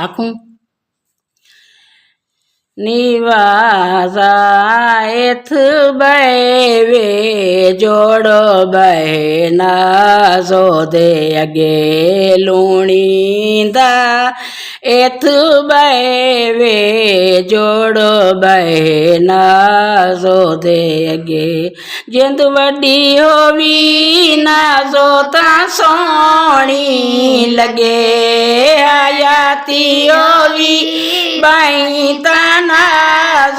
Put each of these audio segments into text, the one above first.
आखूं निवासा एथ बैवे जोड़ो बहना सो दे अगे लूणींदा एथ बैवे जोड़ो बहना सो दे अगे जिंद वड्डी होवी ना सो ता सोणी लगे आयाती होवी बाई तना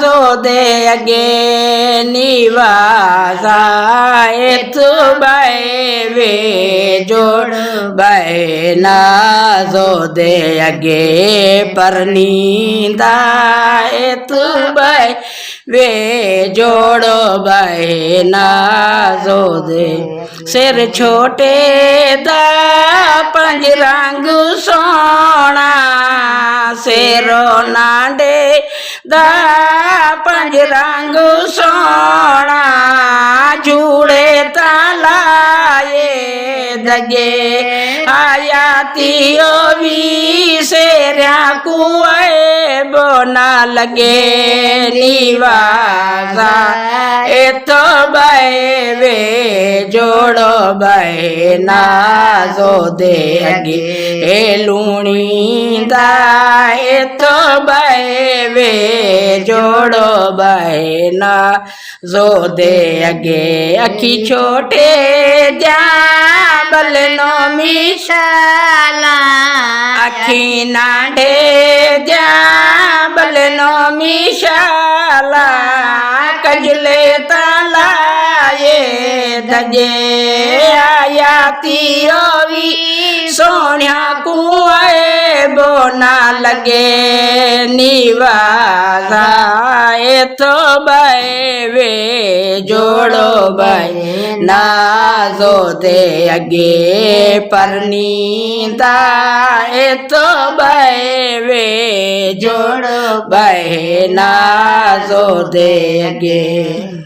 जो दे अगे निवासा एथ बैवे जोड़ बहना जो दे अगे परनींदा एथ वे जोड़ो बहना जो दे सिर छोटे दा पंज रंग सोना सेरो नाडे दा पंज रंग सोना जूड़े तालाए दगे आयाती ओवी सेरिया कुए बोना लगे निवासा एतो बैवे जोड़ो बहना जो दे अगे ए लूणींदा एतो बैवे जोड़ो बहना जो दे अगे अखी छोटे जा बलनो मिशाला अखी नाडे जा बलनो मिशाला कजले तालाए दजे आयाती ओवी सोनिया कुए बोना लगे निवासा एतो बैवे जोड़ो बहना जो दे अगे परनींदा एतो बैवे जोड़ो बहना जो दे अगे।